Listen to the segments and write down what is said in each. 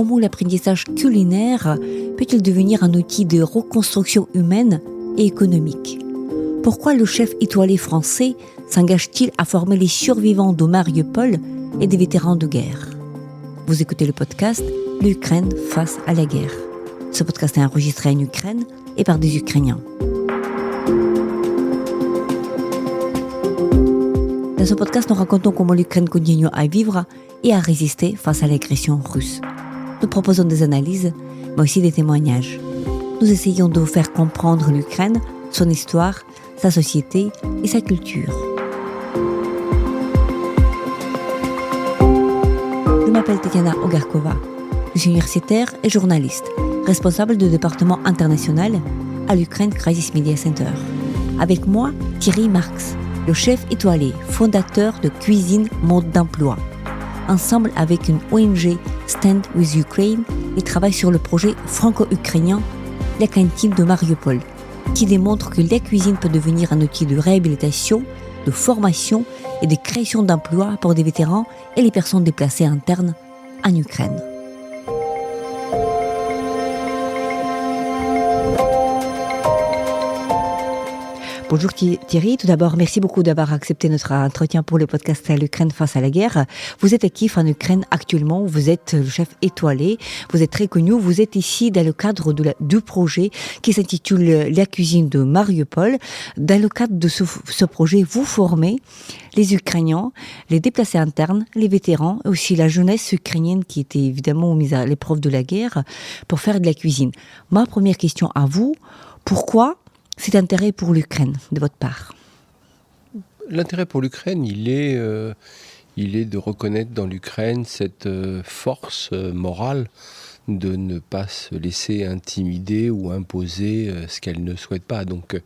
Comment l'apprentissage culinaire peut-il devenir un outil de reconstruction humaine et économique? Pourquoi le chef étoilé français s'engage-t-il à former les survivants de Mariupol et des vétérans de guerre? Vous écoutez le podcast « L'Ukraine face à la guerre ». Ce podcast est enregistré en Ukraine et par des Ukrainiens. Dans ce podcast, nous racontons comment l'Ukraine continue à vivre et à résister face à l'agression russe. Nous proposons des analyses, mais aussi des témoignages. Nous essayons de vous faire comprendre l'Ukraine, son histoire, sa société et sa culture. Je m'appelle Tatiana Ogarkova. Je suis universitaire et journaliste, responsable du département international à l'Ukraine Crisis Media Center. Avec moi, Thierry Marx, le chef étoilé, fondateur de Cuisine Mode d'Emploi. Ensemble avec une ONG Stand with Ukraine, il travaille sur le projet franco-ukrainien La cantine de Mariupol, qui démontre que la cuisine peut devenir un outil de réhabilitation, de formation et de création d'emplois pour des vétérans et les personnes déplacées internes en Ukraine. Bonjour Thierry, tout d'abord merci beaucoup d'avoir accepté notre entretien pour le podcast L'Ukraine face à la guerre. Vous êtes actif en Ukraine actuellement, vous êtes le chef étoilé, vous êtes très connu, vous êtes ici dans le cadre du projet qui s'intitule La cuisine de Mariupol. Dans le cadre de ce projet, vous formez les Ukrainiens, les déplacés internes, les vétérans et aussi la jeunesse ukrainienne qui était évidemment mise à l'épreuve de la guerre pour faire de la cuisine. Ma première question à vous, pourquoi cet intérêt pour l'Ukraine, de votre part? L'intérêt pour l'Ukraine, il est de reconnaître dans l'Ukraine cette force morale de ne pas se laisser intimider ou imposer ce qu'elle ne souhaite pas. Donc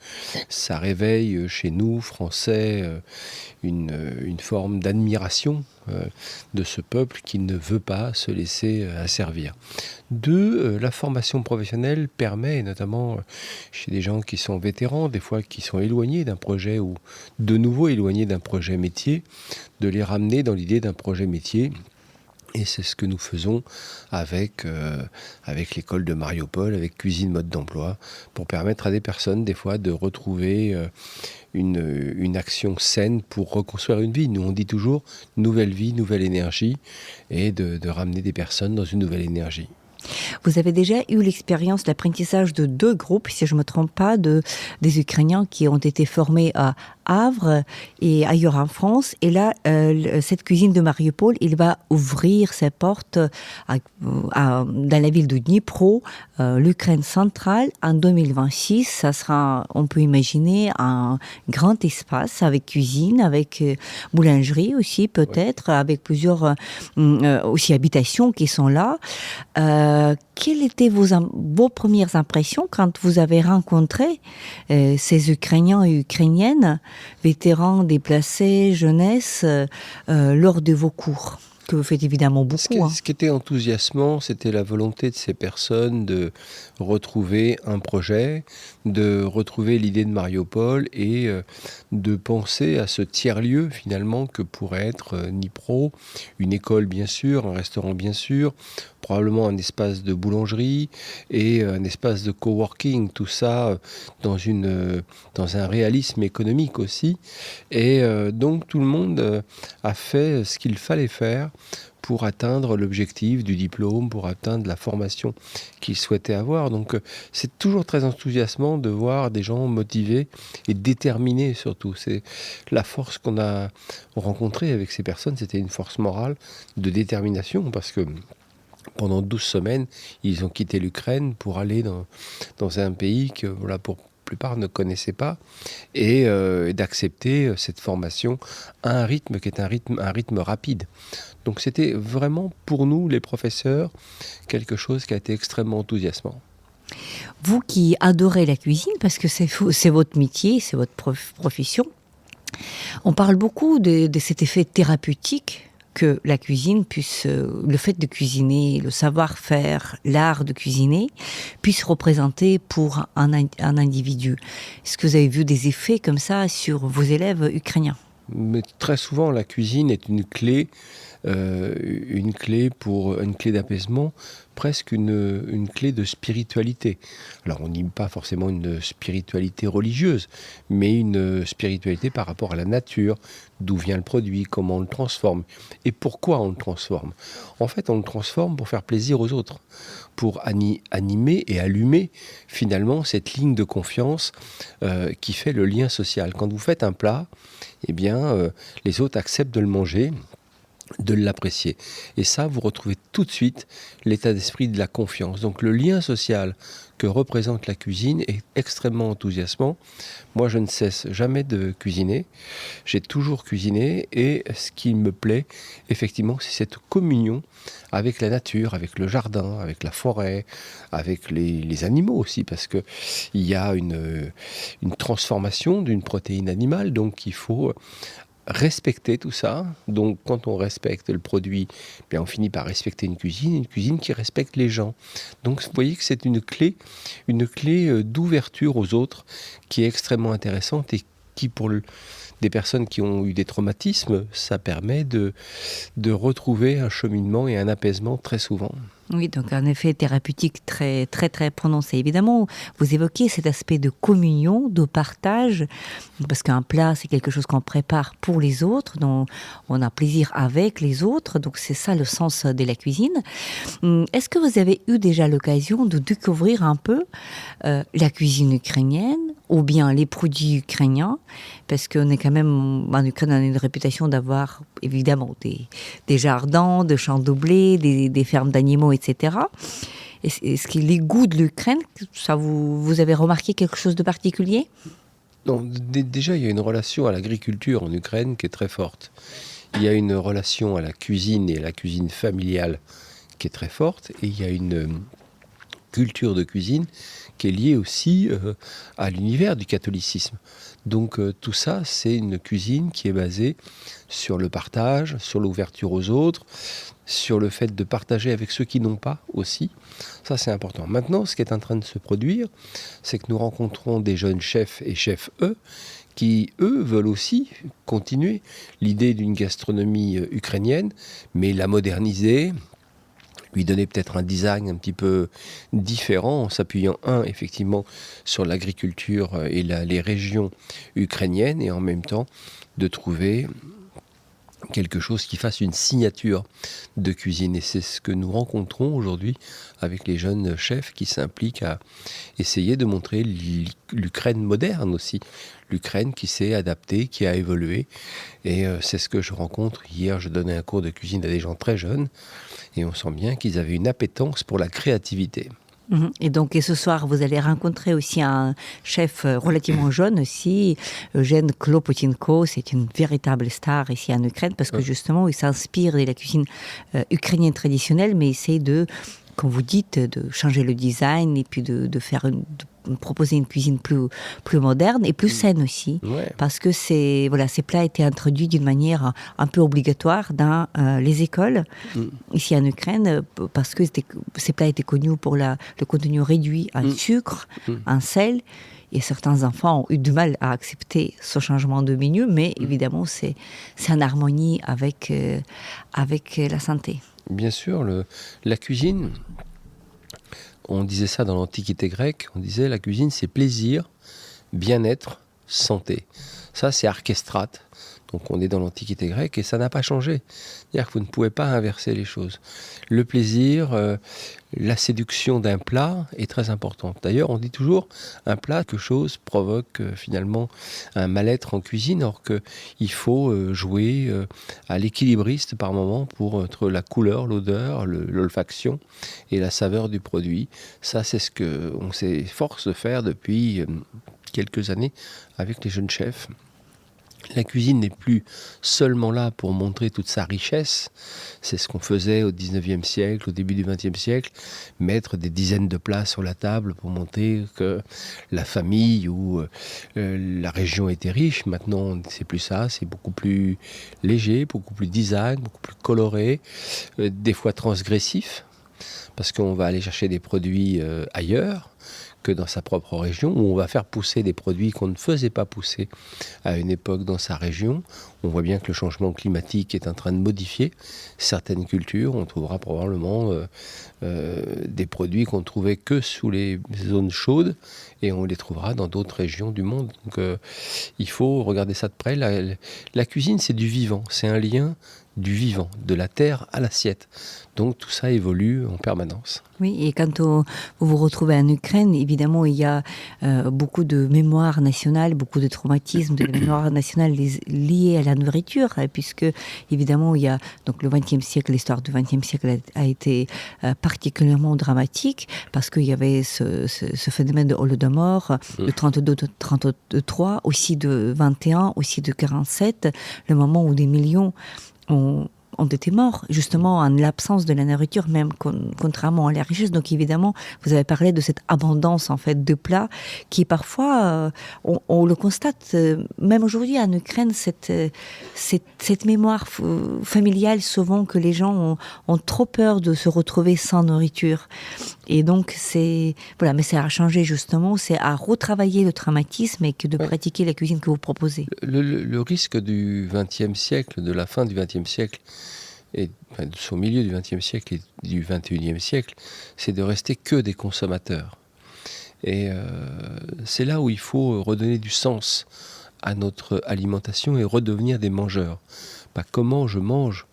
ça réveille chez nous, Français, une forme d'admiration de ce peuple qui ne veut pas se laisser asservir. Deux, la formation professionnelle permet, notamment chez des gens qui sont vétérans, des fois qui sont éloignés d'un projet ou de nouveau éloignés d'un projet métier, de les ramener dans l'idée d'un projet métier. Et c'est ce que nous faisons avec l'école de Mariupol, avec Cuisine Mode d'Emploi, pour permettre à des personnes, des fois, de retrouver une action saine pour reconstruire une vie. Nous, on dit toujours nouvelle vie, nouvelle énergie, et de ramener des personnes dans une nouvelle énergie. Vous avez déjà eu l'expérience d'apprentissage de 2 groupes, si je ne me trompe pas, des Ukrainiens qui ont été formés à Havre et ailleurs en France. Et là, cette cuisine de Mariupol, il va ouvrir ses portes dans la ville de Dnipro, l'Ukraine centrale, en 2026. Ça sera, on peut imaginer, un grand espace avec cuisine, avec boulangerie aussi peut-être, ouais, avec plusieurs aussi habitations qui sont là. Quelles étaient vos premières impressions quand vous avez rencontré ces Ukrainiens et Ukrainiennes, vétérans, déplacés, jeunesse, lors de vos cours, que vous faites évidemment beaucoup? Ce qui était enthousiasmant, c'était la volonté de ces personnes de retrouver un projet, de retrouver l'idée de Mariupol et de penser à ce tiers-lieu finalement que pourrait être Dnipro, une école bien sûr, un restaurant bien sûr, probablement un espace de boulangerie et un espace de coworking, tout ça dans un réalisme économique aussi. Et donc tout le monde a fait ce qu'il fallait faire pour atteindre l'objectif du diplôme, pour atteindre la formation qu'il souhaitait avoir. Donc c'est toujours très enthousiasmant de voir des gens motivés et déterminés surtout. C'est la force qu'on a rencontrée avec ces personnes, c'était une force morale de détermination, parce que pendant 12 semaines, ils ont quitté l'Ukraine pour aller dans un pays que, voilà, pour la plupart ne connaissaient pas, et d'accepter cette formation à un rythme qui est un rythme rapide. Donc c'était vraiment pour nous, les professeurs, quelque chose qui a été extrêmement enthousiasmant. Vous qui adorez la cuisine, parce que c'est votre métier, c'est votre profession, on parle beaucoup de cet effet thérapeutique que la cuisine puisse, le fait de cuisiner, le savoir-faire, l'art de cuisiner, puisse représenter pour un individu. Est-ce que vous avez vu des effets comme ça sur vos élèves ukrainiens ? Mais très souvent, la cuisine est une clé d'apaisement, presque une clé de spiritualité. Alors on n'y pas forcément une spiritualité religieuse, mais une spiritualité par rapport à la nature, d'où vient le produit, comment on le transforme et pourquoi on le transforme. En fait, on le transforme pour faire plaisir aux autres, pour animer et allumer finalement cette ligne de confiance qui fait le lien social. Quand vous faites un plat, eh bien, les autres acceptent de le manger, de l'apprécier. Et ça, vous retrouvez tout de suite l'état d'esprit de la confiance. Donc le lien social que représente la cuisine est extrêmement enthousiasmant. Moi, je ne cesse jamais de cuisiner. J'ai toujours cuisiné et ce qui me plaît, effectivement, c'est cette communion avec la nature, avec le jardin, avec la forêt, avec les animaux aussi, parce qu'il y a une transformation d'une protéine animale, donc il faut respecter tout ça. Donc quand on respecte le produit, bien on finit par respecter une cuisine qui respecte les gens. Donc vous voyez que c'est une clé d'ouverture aux autres qui est extrêmement intéressante et qui des personnes qui ont eu des traumatismes, ça permet de retrouver un cheminement et un apaisement très souvent. Oui, donc un effet thérapeutique très, très, très prononcé. Évidemment, vous évoquez cet aspect de communion, de partage, parce qu'un plat, c'est quelque chose qu'on prépare pour les autres, dont on a plaisir avec les autres, donc c'est ça le sens de la cuisine. Est-ce que vous avez eu déjà l'occasion de découvrir un peu la cuisine ukrainienne, ou bien les produits ukrainiens, parce qu'on est quand même, en Ukraine, on a une réputation d'avoir évidemment des jardins, de champs de blé, des fermes d'animaux, etc. Est-ce que les goûts de l'Ukraine, ça vous avez remarqué quelque chose de particulier ? Non, déjà, il y a une relation à l'agriculture en Ukraine qui est très forte. Il y a une relation à la cuisine et à la cuisine familiale qui est très forte, et il y a une culture de cuisine qui est liée aussi à l'univers du catholicisme. Donc tout ça, c'est une cuisine qui est basée sur le partage, sur l'ouverture aux autres, sur le fait de partager avec ceux qui n'ont pas aussi. Ça, c'est important. Maintenant, ce qui est en train de se produire, c'est que nous rencontrons des jeunes chefs et chefs qui, eux, veulent aussi continuer l'idée d'une gastronomie ukrainienne, mais la moderniser, lui donner peut-être un design un petit peu différent en s'appuyant, effectivement, sur l'agriculture et les régions ukrainiennes, et en même temps de trouver quelque chose qui fasse une signature de cuisine. Et c'est ce que nous rencontrons aujourd'hui avec les jeunes chefs qui s'impliquent à essayer de montrer l'Ukraine moderne aussi. L'Ukraine qui s'est adaptée, qui a évolué. Et c'est ce que je rencontre. Hier, je donnais un cours de cuisine à des gens très jeunes. Et on sent bien qu'ils avaient une appétence pour la créativité. Et donc, ce soir, vous allez rencontrer aussi un chef relativement jeune aussi, Eugène Klopotenko. C'est une véritable star ici en Ukraine parce que justement, il s'inspire de la cuisine ukrainienne traditionnelle, mais essaie de, comme vous dites, de changer le design et puis de faire proposer une cuisine plus moderne et plus saine aussi, parce que ces plats étaient introduits d'une manière un peu obligatoire dans les écoles ici en Ukraine, parce que ces plats étaient connus pour le contenu réduit en sucre, en sel, et certains enfants ont eu du mal à accepter ce changement de menu, mais évidemment c'est en harmonie avec la santé. Bien sûr, la cuisine, on disait ça dans l'Antiquité grecque, on disait la cuisine c'est plaisir, bien-être, santé. Ça c'est Archestrate, donc on est dans l'Antiquité grecque et ça n'a pas changé. C'est-à-dire que vous ne pouvez pas inverser les choses. Le plaisir, la séduction d'un plat est très importante. D'ailleurs on dit toujours un plat, quelque chose provoque finalement un mal-être en cuisine, alors qu'il faut jouer à l'équilibriste par moment entre la couleur, l'odeur, l'olfaction et la saveur du produit. Ça c'est ce qu'on s'efforce de faire depuis quelques années avec les jeunes chefs. La cuisine n'est plus seulement là pour montrer toute sa richesse. C'est ce qu'on faisait au 19e siècle, au début du 20e siècle, mettre des dizaines de plats sur la table pour montrer que la famille ou la région était riche. Maintenant, c'est plus ça, c'est beaucoup plus léger, beaucoup plus design, beaucoup plus coloré, des fois transgressif, parce qu'on va aller chercher des produits ailleurs. que dans sa propre région, où on va faire pousser des produits qu'on ne faisait pas pousser à une époque dans sa région. On voit bien que le changement climatique est en train de modifier certaines cultures. On trouvera probablement des produits qu'on ne trouvait que sous les zones chaudes et on les trouvera dans d'autres régions du monde. Donc il faut regarder ça de près. La cuisine, c'est du vivant, c'est un lien du vivant, de la terre à l'assiette. Donc tout ça évolue en permanence. Oui, et quand vous vous retrouvez en Ukraine, évidemment, il y a beaucoup de mémoire nationale, beaucoup de traumatismes de la mémoire nationale liés à la nourriture, puisque, évidemment, il y a donc le XXe siècle, l'histoire du XXe siècle a été particulièrement dramatique, parce qu'il y avait ce phénomène de Holodomor, de 32, de 33, aussi de 21, aussi de 47, le moment où des millions ont été morts, justement en l'absence de la nourriture, même contrairement à la richesse. Donc évidemment, vous avez parlé de cette abondance en fait de plats qui parfois, on le constate, même aujourd'hui en Ukraine, cette mémoire familiale, souvent que les gens ont trop peur de se retrouver sans nourriture. Et donc voilà, mais c'est à changer justement, c'est à retravailler le traumatisme et que de pratiquer la cuisine que vous proposez. Le risque du XXe siècle, de la fin du XXe siècle, et de son milieu du XXe siècle et du XXIe siècle, c'est de rester que des consommateurs. Et c'est là où il faut redonner du sens à notre alimentation et redevenir des mangeurs. Pas comment je mange,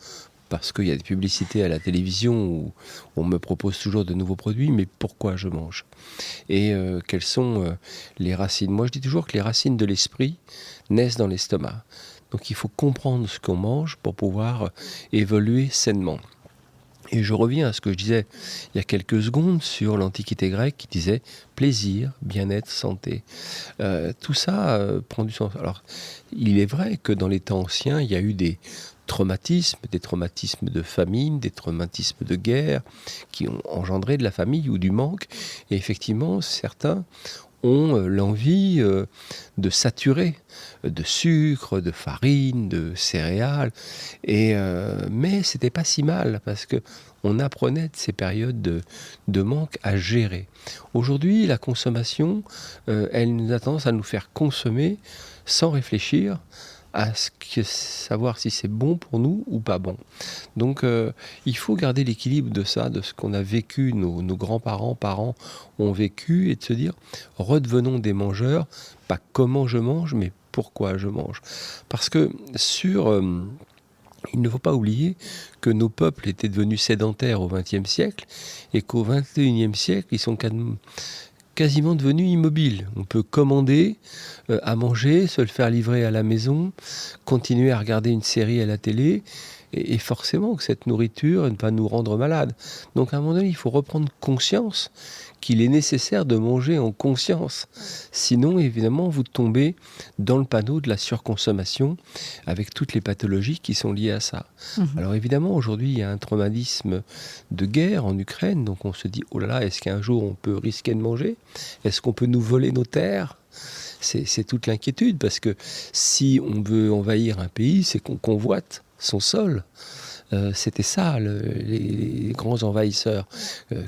parce qu'il y a des publicités à la télévision où on me propose toujours de nouveaux produits, mais pourquoi je mange ? Et quelles sont les racines ? Moi, je dis toujours que les racines de l'esprit naissent dans l'estomac. Donc il faut comprendre ce qu'on mange pour pouvoir évoluer sainement. Et je reviens à ce que je disais il y a quelques secondes sur l'Antiquité grecque qui disait plaisir, bien-être, santé. Tout ça prend du sens. Alors, il est vrai que dans les temps anciens, il y a eu des traumatismes de famine, des traumatismes de guerre qui ont engendré de la famille ou du manque. Et effectivement, certains ont l'envie de saturer de sucre, de farine, de céréales. Mais c'était pas si mal parce que on apprenait de ces périodes de manque à gérer. Aujourd'hui, la consommation, elle a tendance à nous faire consommer sans réfléchir à savoir si c'est bon pour nous ou pas bon. Donc il faut garder l'équilibre de ça, de ce qu'on a vécu, nos grands-parents, parents ont vécu, et de se dire redevenons des mangeurs, pas comment je mange, mais pourquoi je mange. Parce que il ne faut pas oublier que nos peuples étaient devenus sédentaires au XXe siècle et qu'au XXIe siècle, ils sont quasiment devenus immobiles. On peut commander à manger, se le faire livrer à la maison, continuer à regarder une série à la télé, et forcément que cette nourriture ne va nous rendre malades. Donc à un moment donné, il faut reprendre conscience qu'il est nécessaire de manger en conscience. Sinon, évidemment, vous tombez dans le panneau de la surconsommation avec toutes les pathologies qui sont liées à ça. Alors évidemment, aujourd'hui, il y a un traumatisme de guerre en Ukraine, donc on se dit, oh là là, est-ce qu'un jour on peut risquer de manger ? Est-ce qu'on peut nous voler nos terres ? C'est toute l'inquiétude, parce que si on veut envahir un pays, c'est qu'on convoite son sol. C'était ça, les grands envahisseurs,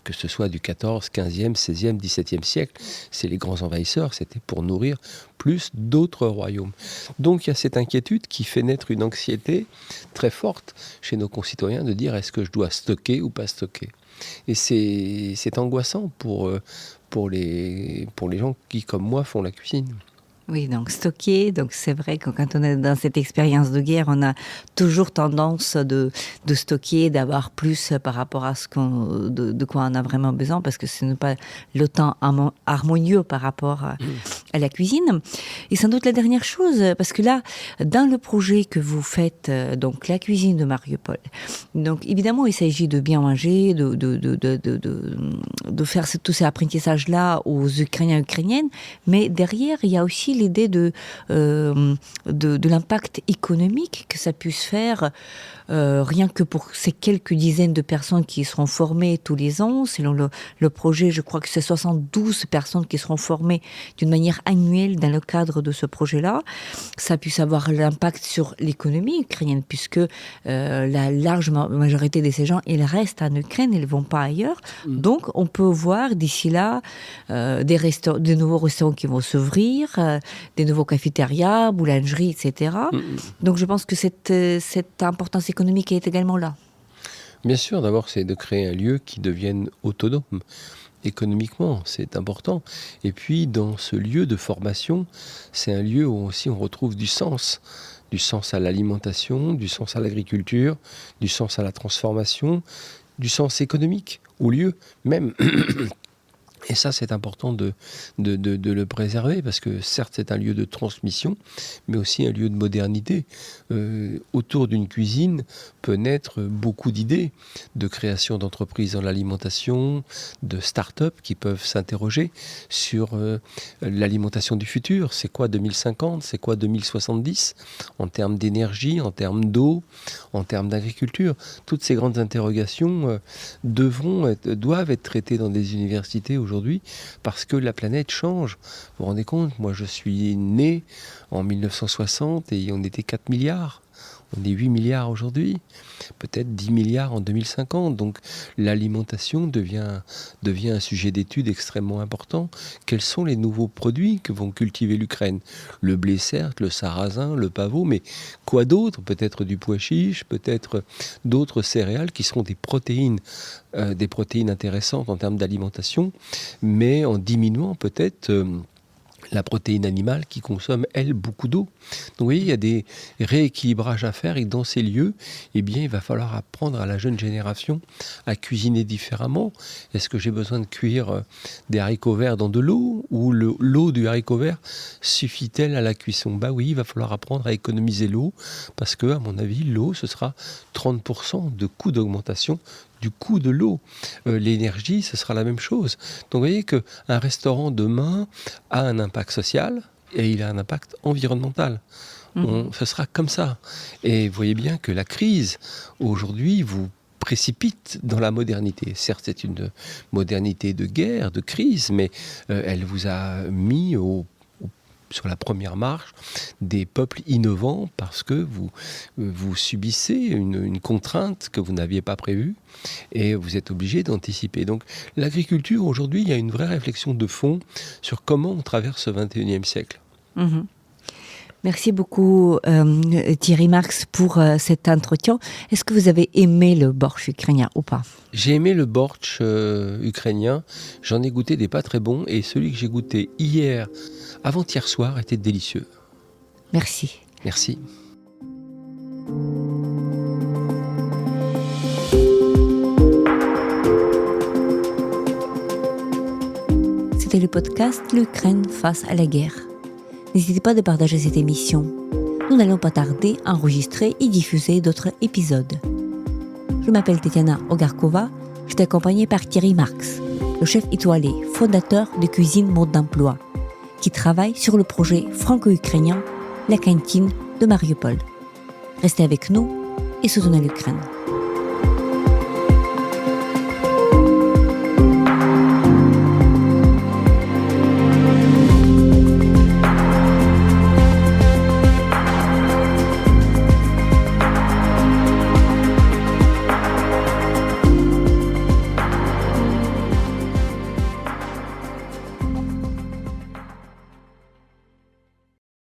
que ce soit du 14, 15e, 16e, 17e siècle, c'est les grands envahisseurs, c'était pour nourrir plus d'autres royaumes. Donc il y a cette inquiétude qui fait naître une anxiété très forte chez nos concitoyens de dire est-ce que je dois stocker ou pas stocker ? Et c'est angoissant pour les gens qui, comme moi, font la cuisine. Oui, donc stocker, donc c'est vrai que quand on est dans cette expérience de guerre, on a toujours tendance de stocker, d'avoir plus par rapport à de quoi on a vraiment besoin, parce que ce n'est pas le temps harmonieux par rapport à la cuisine. Et sans doute la dernière chose, parce que là, dans le projet que vous faites, donc la cuisine de Mariupol, donc évidemment, il s'agit de bien manger, de faire tous ces apprentissages-là aux Ukrainiens et Ukrainiennes, mais derrière, il y a aussi l'idée de l'impact économique que ça puisse faire, rien que pour ces quelques dizaines de personnes qui seront formées tous les ans. Selon le projet, je crois que c'est 72 personnes qui seront formées d'une manière annuelle dans le cadre de ce projet-là. Ça puisse avoir l'impact sur l'économie ukrainienne, puisque la large majorité de ces gens, ils restent en Ukraine, ils ne vont pas ailleurs. Donc, on peut voir d'ici là des nouveaux restaurants qui vont s'ouvrir, des nouveaux cafétérias, boulangeries, etc. Donc, je pense que cette importance économique est également là. Bien sûr, d'abord, c'est de créer un lieu qui devienne autonome. Économiquement, c'est important. Et puis, dans ce lieu de formation, c'est un lieu où aussi on retrouve du sens à l'alimentation, du sens à l'agriculture, du sens à la transformation, du sens économique au lieu même. Et ça, c'est important de le préserver, parce que certes, c'est un lieu de transmission, mais aussi un lieu de modernité. Autour d'une cuisine peut naître beaucoup d'idées de création d'entreprises dans l'alimentation, de start-up qui peuvent s'interroger sur l'alimentation du futur. C'est quoi 2050 ? C'est quoi 2070 ? En termes d'énergie, en termes d'eau, en termes d'agriculture. Toutes ces grandes interrogations doivent être traitées dans des universités aujourd'hui, parce que la planète change. Vous vous rendez compte ? Moi, je suis né en 1960 et on était 4 milliards. On est 8 milliards aujourd'hui, peut-être 10 milliards en 2050. Donc l'alimentation devient un sujet d'étude extrêmement important. Quels sont les nouveaux produits que vont cultiver l'Ukraine ? Le blé, certes, le sarrasin, le pavot, mais quoi d'autre ? Peut-être du pois chiche, peut-être d'autres céréales qui seront des protéines intéressantes en termes d'alimentation, mais en diminuant peut-être la protéine animale qui consomme, elle, beaucoup d'eau. Donc vous voyez, il y a des rééquilibrages à faire, et dans ces lieux, eh bien, il va falloir apprendre à la jeune génération à cuisiner différemment. Est-ce que j'ai besoin de cuire des haricots verts dans de l'eau, ou l'eau du haricot vert suffit-elle à la cuisson ? Bah oui, il va falloir apprendre à économiser l'eau, parce que, à mon avis, l'eau, ce sera 30% de coût d'augmentation du coût de l'eau. L'énergie, ce sera la même chose. Donc vous voyez qu'un restaurant demain a un impact social et il a un impact environnemental. Ce sera comme ça. Et vous voyez bien que la crise, aujourd'hui, vous précipite dans la modernité. Certes, c'est une modernité de guerre, de crise, mais elle vous a mis sur la première marche des peuples innovants, parce que vous subissez une contrainte que vous n'aviez pas prévue et vous êtes obligé d'anticiper. Donc l'agriculture, aujourd'hui, il y a une vraie réflexion de fond sur comment on traverse ce 21e siècle. Merci beaucoup Thierry Marx pour cet entretien. Est-ce que vous avez aimé le borscht ukrainien ou pas ? J'ai aimé le borscht ukrainien. J'en ai goûté des pas très bons, et celui que j'ai goûté avant-hier soir, était délicieux. Merci. Merci. C'était le podcast L'Ukraine face à la guerre. N'hésitez pas de partager cette émission. Nous n'allons pas tarder à enregistrer et diffuser d'autres épisodes. Je m'appelle Tetiana Ogarkova, je suis accompagnée par Thierry Marx, le chef étoilé, fondateur de Cuisine Mode d'Emploi, qui travaille sur le projet franco-ukrainien La Cantine de Mariupol. Restez avec nous et soutenez l'Ukraine.